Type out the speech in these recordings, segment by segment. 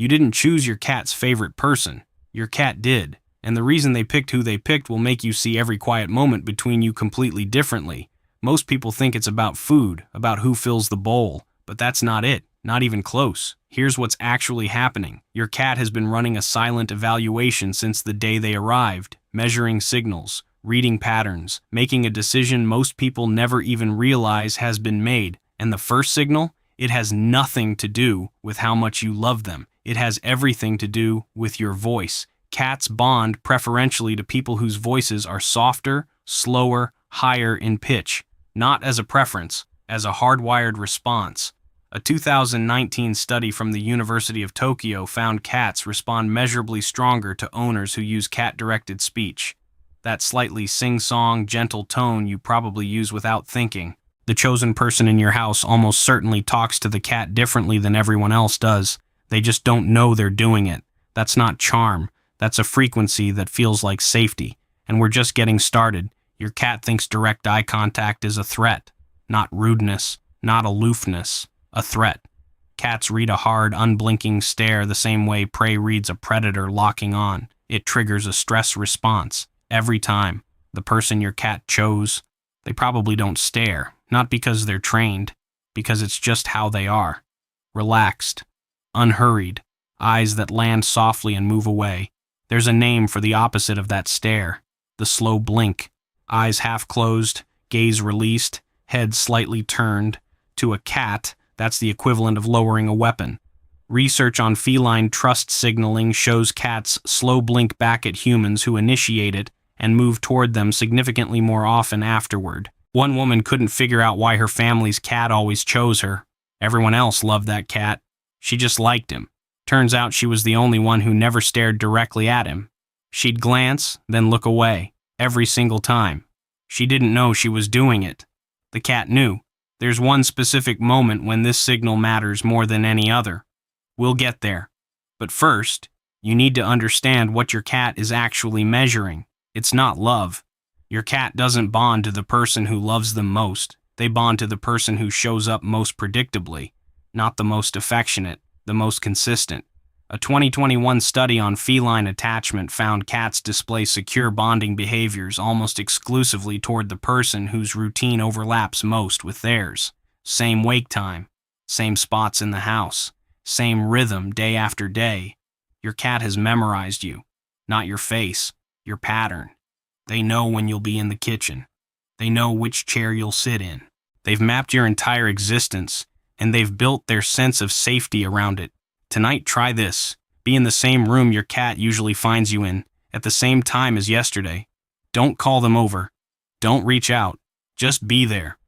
You didn't choose your cat's favorite person. Your cat did. And the reason they picked who they picked will make you see every quiet moment between you completely differently. Most people think it's about food, about who fills the bowl, but that's not it. Not even close. Here's what's actually happening. Your cat has been running a silent evaluation since the day they arrived, measuring signals, reading patterns, making a decision most people never even realize has been made. And the first signal? It has nothing to do with how much you love them. It has everything to do with your voice. Cats bond preferentially to people whose voices are softer, slower, higher in pitch, not as a preference, as a hardwired response. A 2019 study from the University of Tokyo found cats respond measurably stronger to owners who use cat-directed speech. That slightly sing-song, gentle tone you probably use without thinking. The chosen person in your house almost certainly talks to the cat differently than everyone else does. They just don't know they're doing it. That's not charm. That's a frequency that feels like safety. And we're just getting started. Your cat thinks direct eye contact is a threat. Not rudeness, not aloofness. A threat. Cats read a hard, unblinking stare the same way prey reads a predator locking on. It triggers a stress response. Every time. The person your cat chose, they probably don't stare. Not because they're trained, because it's just how they are. Relaxed. Unhurried. Eyes that land softly and move away. There's a name for the opposite of that stare. The slow blink. Eyes half closed, gaze released, head slightly turned. To a cat, that's the equivalent of lowering a weapon. Research on feline trust signaling shows cats slow blink back at humans who initiate it and move toward them significantly more often afterward. One woman couldn't figure out why her family's cat always chose her. Everyone else loved that cat. She just liked him. Turns out she was the only one who never stared directly at him. She'd glance, then look away, every single time. She didn't know she was doing it. The cat knew. There's one specific moment when this signal matters more than any other. We'll get there. But first, you need to understand what your cat is actually measuring. It's not love. Your cat doesn't bond to the person who loves them most. They bond to the person who shows up most predictably, not the most affectionate, the most consistent. A 2021 study on feline attachment found cats display secure bonding behaviors almost exclusively toward the person whose routine overlaps most with theirs. Same wake time, same spots in the house, same rhythm day after day. Your cat has memorized you, not your face, your pattern. They know when you'll be in the kitchen. They know which chair you'll sit in. They've mapped your entire existence, and they've built their sense of safety around it. Tonight, try this. Be in the same room your cat usually finds you in, at the same time as yesterday. Don't call them over. Don't reach out. Just be there.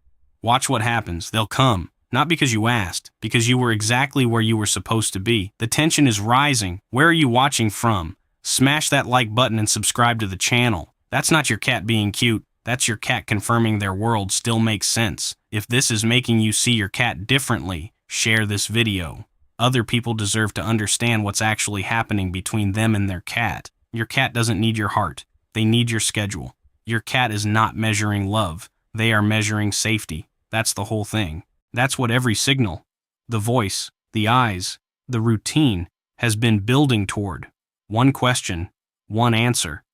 Watch what happens. They'll come. Not because you asked, because you were exactly where you were supposed to be. The tension is rising. Where are you watching from? Smash that like button and subscribe to the channel. That's not your cat being cute. That's your cat confirming their world still makes sense. If this is making you see your cat differently, share this video. Other people deserve to understand what's actually happening between them and their cat. Your cat doesn't need your heart. They need your schedule. Your cat is not measuring love. They are measuring safety. That's the whole thing. That's what every signal, the voice, the eyes, the routine, has been building toward. One question, one answer.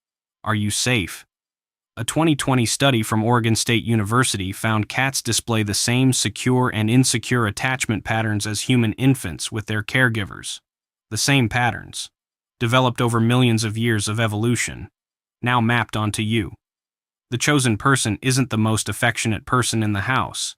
Are you safe? A 2020 study from Oregon State University found cats display the same secure and insecure attachment patterns as human infants with their caregivers. The same patterns, developed over millions of years of evolution, now mapped onto you. The chosen person isn't the most affectionate person in the house.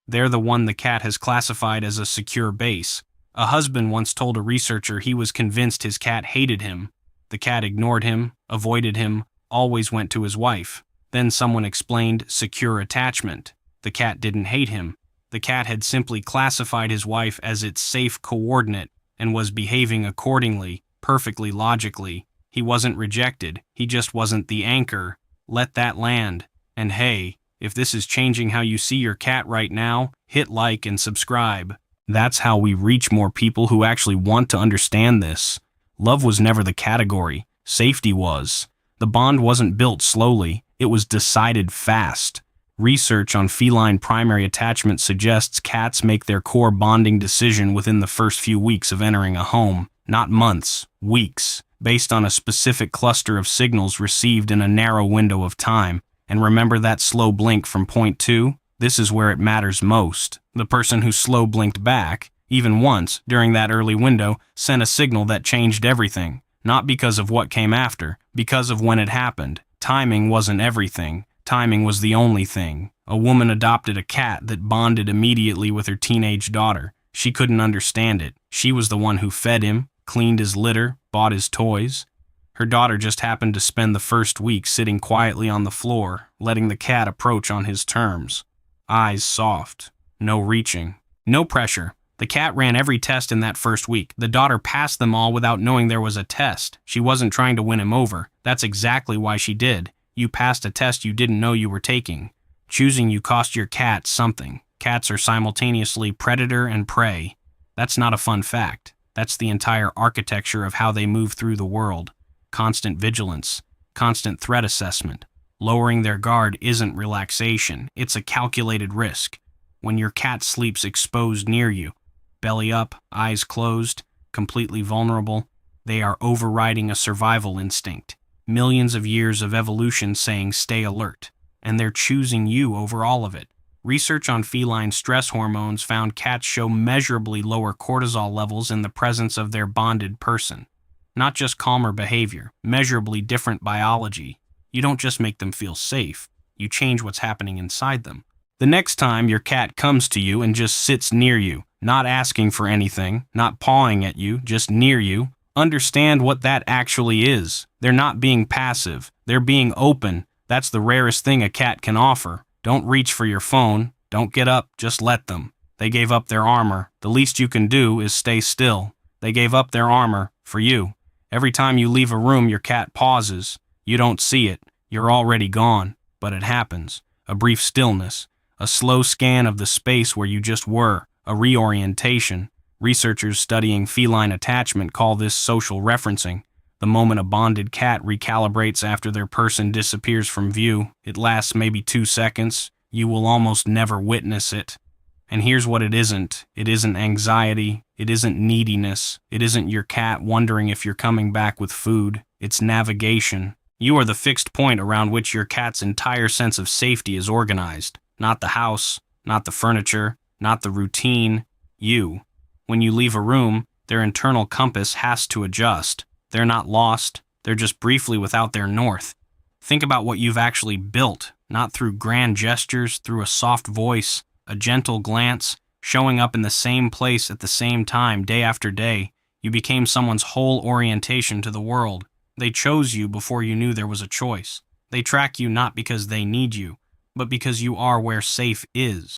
They're the one the cat has classified as a secure base. A husband once told a researcher he was convinced his cat hated him. The cat ignored him, avoided him, always went to his wife. Then someone explained secure attachment. The cat didn't hate him. The cat had simply classified his wife as its safe coordinate and was behaving accordingly, perfectly logically. He wasn't rejected. He just wasn't the anchor. Let that land. And hey, if this is changing how you see your cat right now, hit like and subscribe. That's how we reach more people who actually want to understand this. Love was never the category. Safety was. The bond wasn't built slowly. It was decided fast. Research on feline primary attachment suggests cats make their core bonding decision within the first few weeks of entering a home. not months, weeks, based on a specific cluster of signals received in a narrow window of time. And remember that slow blink from point 2? This is where it matters most. The person who slow blinked back, even once, during that early window, sent a signal that changed everything. Not because of what came after, because of when it happened. Timing wasn't everything. Timing was the only thing. A woman adopted a cat that bonded immediately with her teenage daughter. She couldn't understand it. She was the one who fed him, cleaned his litter, bought his toys. Her daughter just happened to spend the first week sitting quietly on the floor, letting the cat approach on his terms. Eyes soft. No reaching. No pressure. The cat ran every test in that first week. The daughter passed them all without knowing there was a test. She wasn't trying to win him over. That's exactly why she did. You passed a test you didn't know you were taking. Choosing you cost your cat something. Cats are simultaneously predator and prey. That's not a fun fact. That's the entire architecture of how they move through the world. Constant vigilance. Constant threat assessment. Lowering their guard isn't relaxation. It's a calculated risk. When your cat sleeps exposed near you, belly up, eyes closed, completely vulnerable, they are overriding a survival instinct. Millions of years of evolution saying stay alert, and they're choosing you over all of it. Research on feline stress hormones found cats show measurably lower cortisol levels in the presence of their bonded person. Not just calmer behavior, measurably different biology. You don't just make them feel safe, you change what's happening inside them. The next time your cat comes to you and just sits near you, not asking for anything, not pawing at you, just near you, understand what that actually is. They're not being passive, they're being open. That's the rarest thing a cat can offer. Don't reach for your phone, don't get up, just let them. They gave up their armor. The least you can do is stay still. They gave up their armor for you. Every time you leave a room, your cat pauses. You don't see it. You're already gone. But it happens. A brief stillness. A slow scan of the space where you just were. A reorientation. Researchers studying feline attachment call this social referencing. The moment a bonded cat recalibrates after their person disappears from view, it lasts maybe 2 seconds. You will almost never witness it. And here's what it isn't. It isn't anxiety. It isn't neediness. It isn't your cat wondering if you're coming back with food. It's navigation. You are the fixed point around which your cat's entire sense of safety is organized. Not the house, not the furniture, not the routine. You. When you leave a room, their internal compass has to adjust. They're not lost. They're just briefly without their north. Think about what you've actually built, not through grand gestures, through a soft voice, a gentle glance, showing up in the same place at the same time day after day. You became someone's whole orientation to the world. They chose you before you knew there was a choice. They track you not because they need you, but because you are where safe is.